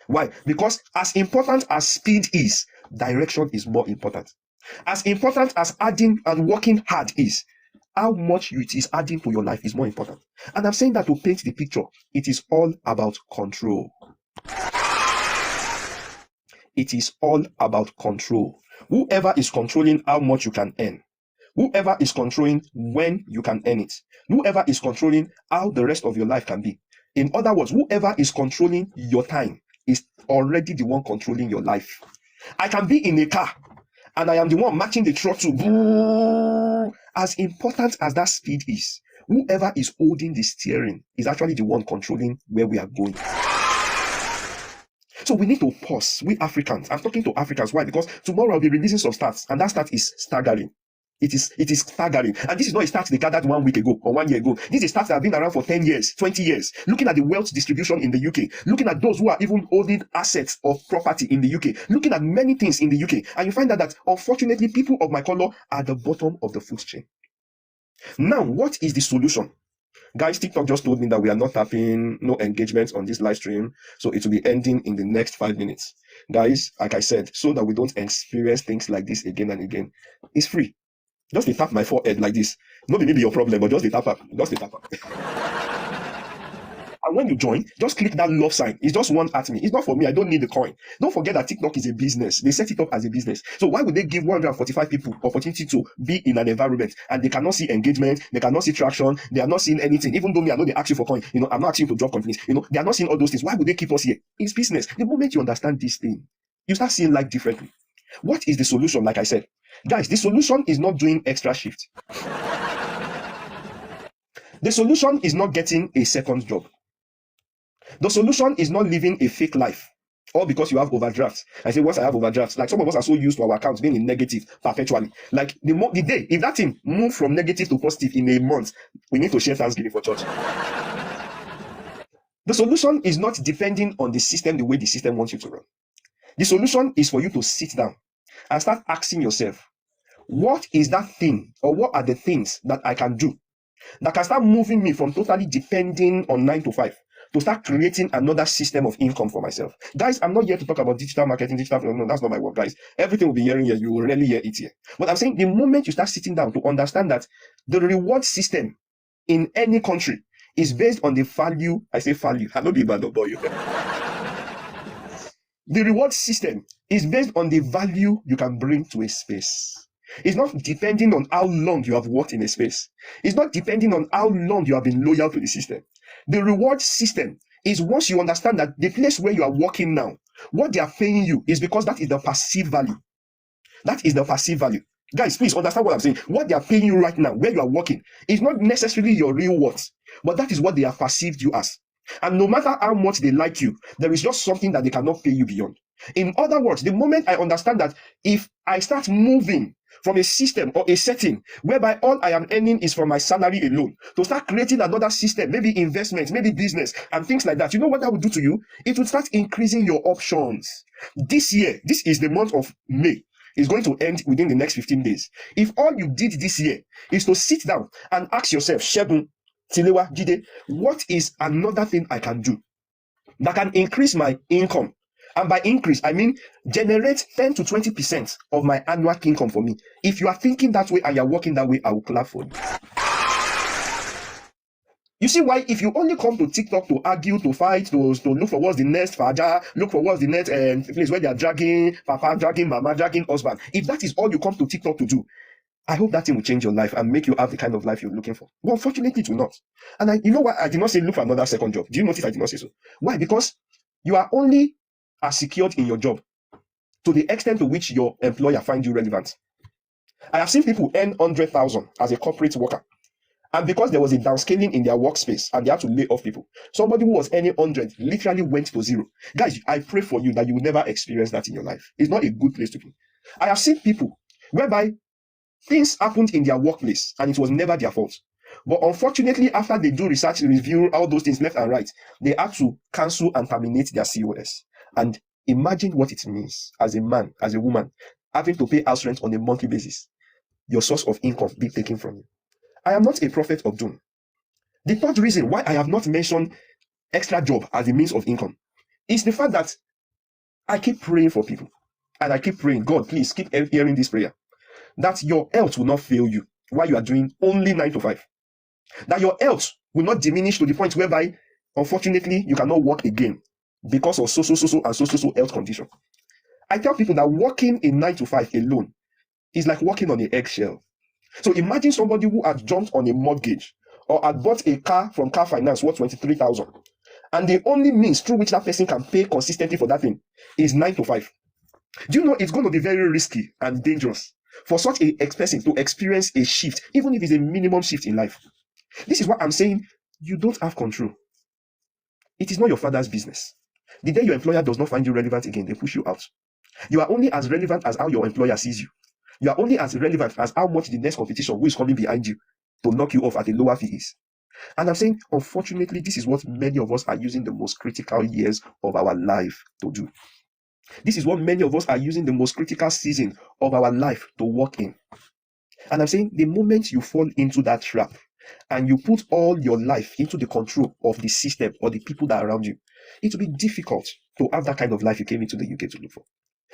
Why? Because as important as speed is, direction is more important. As important as adding and working hard is, how much it is adding to your life is more important. And I'm saying that to paint the picture. It is all about control. It is all about control. Whoever is controlling how much you can earn, whoever is controlling when you can earn it, whoever is controlling how the rest of your life can be. In other words, whoever is controlling your time is already the one controlling your life. I can be in a car and I am the one matching the throttle. As important as that speed is, whoever is holding the steering is actually the one controlling where we are going. So we need to pause. We Africans, I'm talking to Africans. Why? Because tomorrow I'll be releasing some stats, and that stat is staggering. It is staggering. And this is not a stat they gathered 1 week ago or 1 year ago. This is stats that have been around for 10 years, 20 years. Looking at the wealth distribution in the UK, looking at those who are even holding assets of property in the UK, looking at many things in the UK. And you find out that unfortunately, people of my color are at the bottom of the food chain. Now, what is the solution? Guys, TikTok just told me that we are not tapping no engagement on this live stream. So it will be ending in the next 5 minutes. Guys, like I said, so that we don't experience things like this again and again, it's free. Just they tap my forehead like this. Not maybe your problem, but just they tap up. Just they tap up. And when you join, just click that love sign. It's just one at me. It's not for me. I don't need the coin. Don't forget that TikTok is a business. They set it up as a business. So why would they give 145 people opportunity to be in an environment and they cannot see engagement, they cannot see traction, they are not seeing anything? Even though me, I know they ask you for coin. I'm not asking you to drop companies. They are not seeing all those things. Why would they keep us here? It's business. The moment you understand this thing, you start seeing life differently. What is the solution? Like I said, guys, the solution is not doing extra shift. The solution is not getting a second job. The solution is not living a fake life. All because you have overdrafts. I say, once I have overdrafts, like some of us are so used to our accounts being in negative perpetually. Like the day, if that thing move from negative to positive in a month, we need to share Thanksgiving for church. The solution is not depending on the system the way the system wants you to run. The solution is for you to sit down and start asking yourself, what is that thing, or what are the things that I can do that can start moving me from totally depending on 9 to 5 to start creating another system of income for myself? Guys, I'm not here to talk about digital marketing, no, that's not my work, guys. Everything we'll be hearing here, you will rarely hear it here. But I'm saying the moment you start sitting down to understand that the reward system in any country is based on the value, I say value, I don't be bad boy. The reward system is based on the value you can bring to a space. It's not depending on how long you have worked in a space. It's not depending on how long you have been loyal to the system. The reward system is once you understand that the place where you are working now, what they are paying you is because that is the perceived value. That is the perceived value. Guys, please understand what I'm saying. What they are paying you right now, where you are working, is not necessarily your real worth, but that is what they have perceived you as. And no matter how much they like you, there is just something that they cannot pay you beyond. In other words, the moment I understand that if I start moving from a system or a setting whereby all I am earning is from my salary alone, to start creating another system, maybe investment, maybe business, and things like that, you know what that would do to you? It would start increasing your options. This year, this is the month of May, is going to end within the next 15 days. If all you did this year is to sit down and ask yourself, Shegun, Tilewa, Jide, what is another thing I can do that can increase my income? And by increase, I mean generate 10 to 20% of my annual income for me. If you are thinking that way and you're working that way, I will clap for you. You see why if you only come to TikTok to argue, to fight, to look for what's the next Faja, look for what's the next place where they are dragging Papa, dragging Mama, dragging husband. If that is all you come to TikTok to do, I hope that thing will change your life and make you have the kind of life you're looking for. But unfortunately, it will not. And you know why I did not say look for another second job? Do you notice I did not say so? Why? Because you are only as secured in your job to the extent to which your employer finds you relevant. I have seen people earn 100,000 as a corporate worker, and because there was a downscaling in their workspace and they had to lay off people, somebody who was earning 100 literally went to zero. Guys, I pray for you that you will never experience that in your life. It's not a good place to be. I have seen people whereby things happened in their workplace and it was never their fault. But unfortunately, after they do research, review all those things left and right, they had to cancel and terminate their COS. And imagine what it means as a man, as a woman, having to pay house rent on a monthly basis. Your source of income be taken from you. I am not a prophet of doom. The third reason why I have not mentioned extra job as a means of income is the fact that I keep praying for people. And I keep praying, God, please keep hearing this prayer, that your health will not fail you while you are doing only 9 to 5. That your health will not diminish to the point whereby, unfortunately, you cannot work again because of so health condition. I tell people that working in 9 to 5 alone is like walking on an eggshell. So imagine somebody who had jumped on a mortgage or had bought a car from car finance worth 23,000, and the only means through which that person can pay consistently for that thing is 9 to 5. Do you know it's going to be very risky and dangerous for such a person to experience a shift, even if it's a minimum shift in life? This is what I'm saying. You don't have control. It is not your father's business. The day your employer does not find you relevant again, they push you out. You are only as relevant as how your employer sees you. You are only as relevant as how much the next competition who is coming behind you to knock you off at a lower fee is. And I'm saying, unfortunately, this is what many of us are using the most critical years of our life to do. This is what many of us are using the most critical season of our life to work in. And I'm saying, the moment you fall into that trap and you put all your life into the control of the system or the people that are around you, it will be difficult to have that kind of life you came into the UK to look for.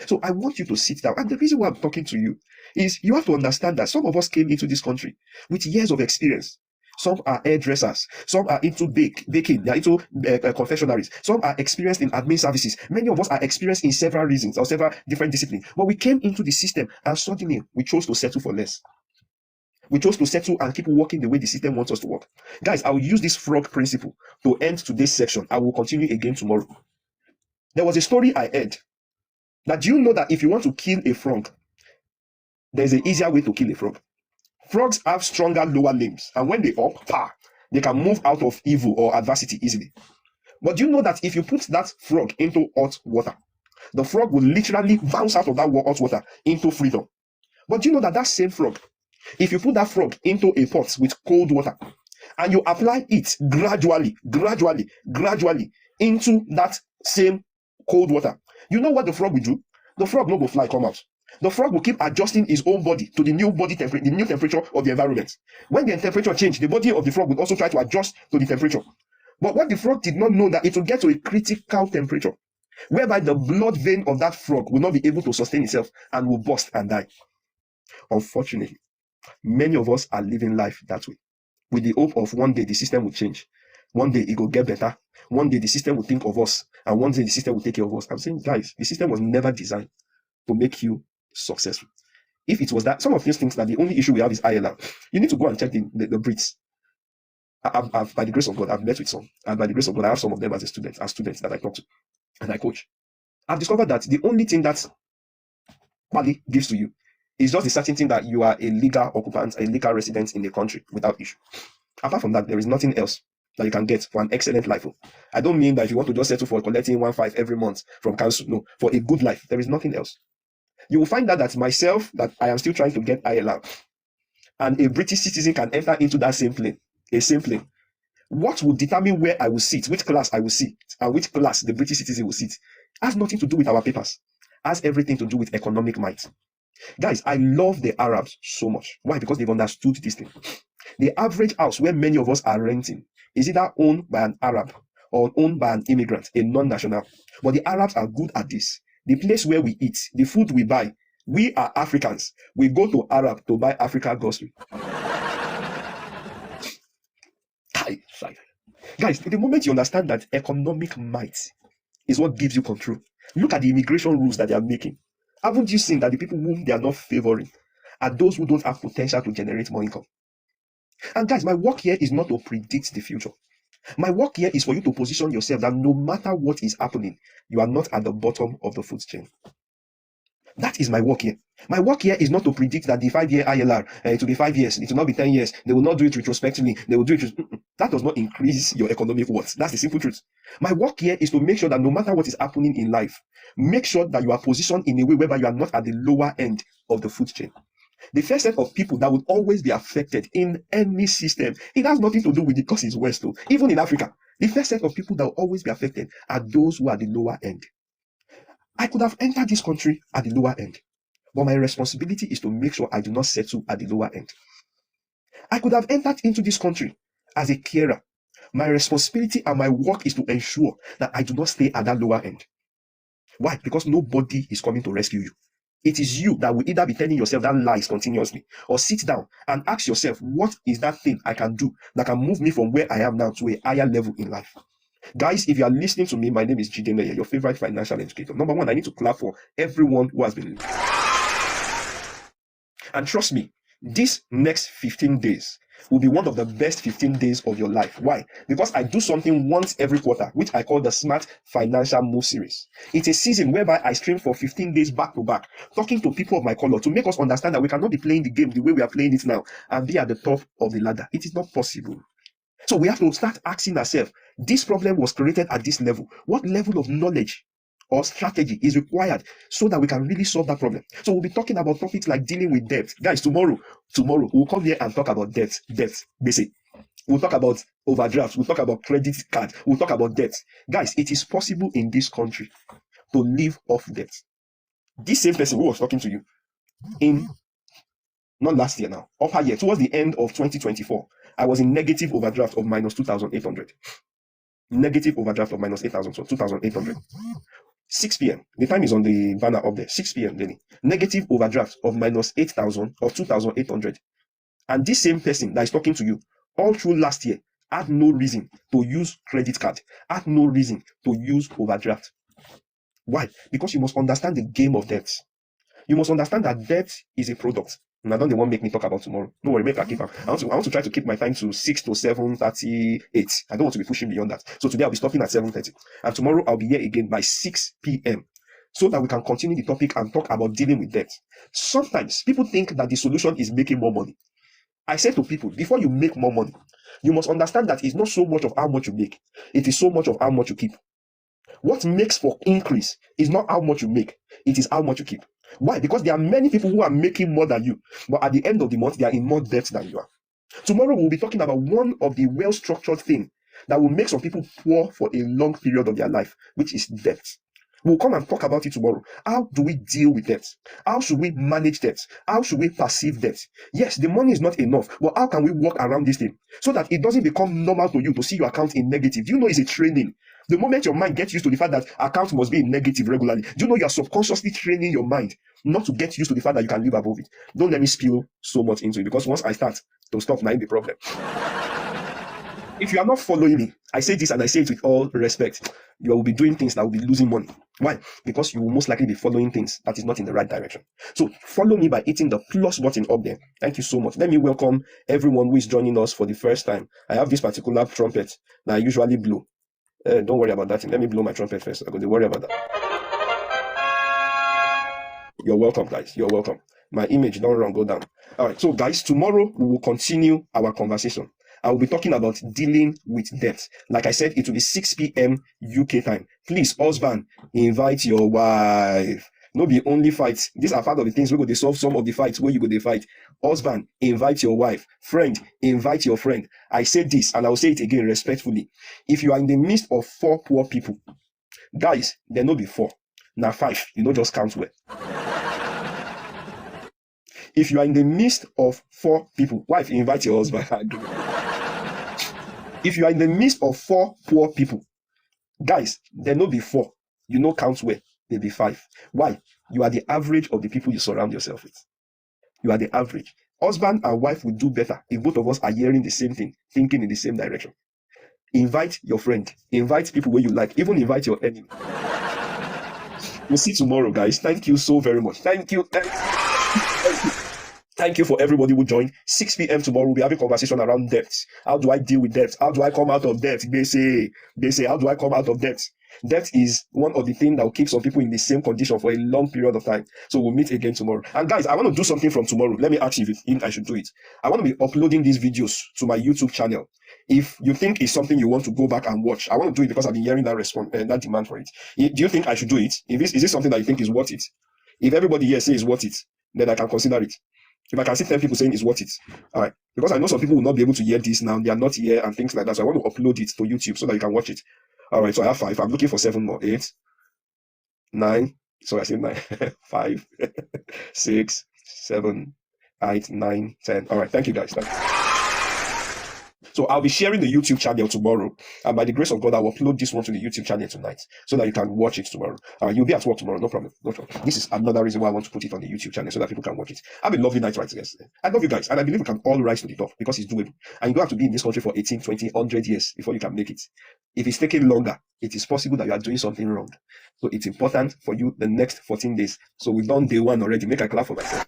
So I want you to sit down. And the reason why I'm talking to you is you have to understand that some of us came into this country with years of experience. Some are hairdressers. Some are into baking. They are into confectionaries. Some are experienced in admin services. Many of us are experienced in several reasons or several different disciplines. But we came into the system and suddenly we chose to settle for less. We chose to settle and keep working the way the system wants us to work. Guys, I will use this frog principle to end today's section. I will continue again tomorrow. There was a story I heard. Now, do you know that if you want to kill a frog, there's an easier way to kill a frog? Frogs have stronger lower limbs, and when they up, they can move out of evil or adversity easily. But do you know that if you put that frog into hot water, the frog will literally bounce out of that hot water into freedom? But do you know that that same frog, if you put that frog into a pot with cold water, and you apply it gradually into that same cold water, you know what the frog will do? The frog no go fly come out. The frog will keep adjusting its own body to the new temperature of the environment. When the temperature changes, the body of the frog will also try to adjust to the temperature. But what the frog did not know, that it will get to a critical temperature, whereby the blood vein of that frog will not be able to sustain itself and will burst and die. Unfortunately, many of us are living life that way, with the hope of one day the system will change. One day it will get better. One day the system will think of us, and one day the system will take care of us. I'm saying, guys, the system was never designed to make you successful. If it was that, some of these things, that the only issue we have is ILR. You need to go and check the Brits. I've, by the grace of God, I've met with some, and by the grace of God, I have some of them as students that I talk to and I coach. I've discovered that the only thing that Quali gives to you is just the certain thing that you are a legal occupant, a legal resident in the country without issue. Apart from that, there is nothing else that you can get for an excellent life. I don't mean that if you want to just settle for collecting 1.5 every month from council. No, for a good life, there is nothing else. You will find that myself, that I am still trying to get ILR, and a British citizen can enter into that same plane, What will determine where I will sit, which class I will sit, and which class the British citizen will sit, has nothing to do with our papers. Has everything to do with economic might. Guys, I love the Arabs so much. Why? Because they've understood this thing. The average house where many of us are renting is either owned by an Arab or owned by an immigrant, a non-national. But the Arabs are good at this. The place where we eat, the food we buy, we are Africans. We go to Arab to buy Africa grocery. Guys, the moment you understand that economic might is what gives you control, look at the immigration rules that they are making. Haven't you seen that the people whom they are not favoring are those who don't have potential to generate more income? And guys, my work here is not to predict the future. My work here is for you to position yourself that no matter what is happening, you are not at the bottom of the food chain. That is my work here. My work here is not to predict that the 5-year ILR, it will be 5 years, it will not be 10 years. They will not do it retrospectively. They will do it. That does not increase your economic worth. That's the simple truth. My work here is to make sure that no matter what is happening in life, make sure that you are positioned in a way whereby you are not at the lower end of the food chain. The first set of people that will always be affected in any system, it has nothing to do with the causes west, though. Even in Africa, the first set of people that will always be affected are those who are the lower end. I could have entered this country at the lower end, but my responsibility is to make sure I do not settle at the lower end. I could have entered into this country as a carer. My responsibility and my work is to ensure that I do not stay at that lower end. Why? Because nobody is coming to rescue you. It is you that will either be telling yourself that lies continuously, or sit down and ask yourself, what is that thing I can do that can move me from where I am now to a higher level in life? Guys, if you are listening to me, my name is Jide, your favorite financial educator. Number one, I need to clap for everyone who has been listening. And trust me, this next 15 days will be one of the best 15 days of your life. Why? Because I do something once every quarter, which I call the Smart Financial Move Series. It's a season whereby I stream for 15 days back to back, talking to people of my color to make us understand that we cannot be playing the game the way we are playing it now and be at the top of the ladder. It is not possible. So we have to start asking ourselves, this problem was created at this level. What level of knowledge or strategy is required so that we can really solve that problem? So we'll be talking about topics like dealing with debt. Guys, tomorrow, we'll come here and talk about debt, basic. We'll talk about overdrafts. We'll talk about credit card. We'll talk about debt. Guys, it is possible in this country to live off debt. This same person who was talking to you in, not last year now, upper year, towards the end of 2024, I was in negative overdraft of minus 2,800. Negative overdraft of minus 8,000, so 2,800. 6 p.m. The time is on the banner up there. 6 p.m. daily. Negative overdraft of minus 8,000 or 2,800. And this same person that is talking to you all through last year had no reason to use credit card, had no reason to use overdraft. Why? Because you must understand the game of debt. You must understand that debt is a product. And I don't want to make me talk about tomorrow. No worry, make I keep. I want to try to keep my time to 6 to 7:38. I don't want to be pushing beyond that. So today I'll be stopping at 7:30. And tomorrow I'll be here again by 6 p.m. so that we can continue the topic and talk about dealing with debt. Sometimes people think that the solution is making more money. I say to people, before you make more money, you must understand that it's not so much of how much you make. It is so much of how much you keep. What makes for increase is not how much you make. It is how much you keep. Why? Because there are many people who are making more than you, but at the end of the month, they are in more debt than you are. Tomorrow, we'll be talking about one of the well-structured things that will make some people poor for a long period of their life, which is debt. We'll come and talk about it tomorrow. How do we deal with debt? How should we manage debt? How should we perceive debt? Yes, the money is not enough, but how can we work around this thing so that it doesn't become normal to you to see your account in negative? Do you know it's a training? The moment your mind gets used to the fact that account must be in negative regularly, do you know you're subconsciously training your mind not to get used to the fact that you can live above it? Don't let me spill so much into it, because once I start to stop, now the problem. If you are not following me, I say this and I say it with all respect, you will be doing things that will be losing money. Why? Because you will most likely be following things that is not in the right direction. So follow me by hitting the plus button up there. Thank you so much. Let me welcome everyone who is joining us for the first time. I have this particular trumpet that I usually blow. Don't worry about that. Let me blow my trumpet first. I'm going to worry about that. You're welcome, guys. You're welcome. My image don't run, go down. All right. So, guys, tomorrow we will continue our conversation. I will be talking about dealing with debt. Like I said, it will be 6 p.m. UK time. Please, husband, invite your wife. No be only fights. These are part of the things we go to solve some of the fights where you go to fight. Husband, invite your wife. Friend, invite your friend. I said this and I will say it again respectfully. If you are in the midst of 4 poor people, guys, there no be 4. Now 5. You know, just count well. If you are in the midst of 4 people, wife, invite your husband. If you are in the midst of 4 poor people, guys, there no be 4. You know, count well. There be 5. Why? You are the average of the people you surround yourself with. You are the average. Husband and wife will do better if both of us are hearing the same thing, thinking in the same direction. Invite your friend. Invite people where you like. Even invite your enemy. We'll see tomorrow, guys. Thank you so very much. Thank you. Thank you for everybody who joined. 6 p.m. tomorrow, we'll be having a conversation around debt. How do I deal with debt? How do I come out of debt? They say, how do I come out of debt? Debt is one of the things that will keep some people in the same condition for a long period of time. So we'll meet again tomorrow. And guys, I want to do something from tomorrow. Let me ask you if you think I should do it. I want to be uploading these videos to my YouTube channel. If you think it's something you want to go back and watch, I want to do it because I've been hearing that response, that demand for it. Do you think I should do it? Is this something that you think is worth it? If everybody here says it's worth it, then I can consider it. If I can see 10 people saying it's worth it, all right. Because I know some people will not be able to hear this now. They are not here and things like that. So I want to upload it to YouTube so that you can watch it. All right. So I have 5. I'm looking for 7 more. 8, 9. So I said 9. 5, 6, 7, 8, 9, 10. All right. Thank you, guys. Thank you. So I'll be sharing the YouTube channel tomorrow. And by the grace of God, I will upload this one to the YouTube channel tonight so that you can watch it tomorrow. You'll be at work tomorrow. No problem. No problem. This is another reason why I want to put it on the YouTube channel so that people can watch it. Have a lovely night, right, guys. I love you guys. And I believe we can all rise to the top because it's doable. And you don't have to be in this country for 18, 20, 100 years before you can make it. If it's taking longer, it is possible that you are doing something wrong. So it's important for you the next 14 days. So we've done day 1 already. Make a clap for myself.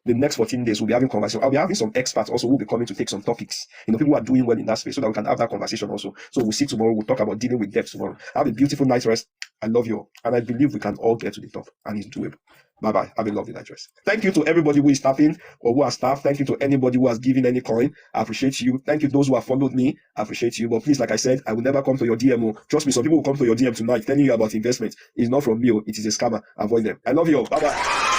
The next 14 days, we'll be having conversation. I'll be having some experts also who will be coming to take some topics. People who are doing well in that space so that we can have that conversation also. So we'll see tomorrow. We'll talk about dealing with debt tomorrow. Have a beautiful night rest. I love you all. And I believe we can all get to the top. And it's doable. Bye-bye. Have a lovely night rest. Thank you to everybody who is tapping or who has staffed. Thank you to anybody who has given any coin. I appreciate you. Thank you to those who have followed me. I appreciate you. But please, like I said, I will never come to your DM. Trust me, some people will come to your DM tonight telling you about investment. It's not from me. It is a scammer. Avoid them. I love you all. Bye-bye.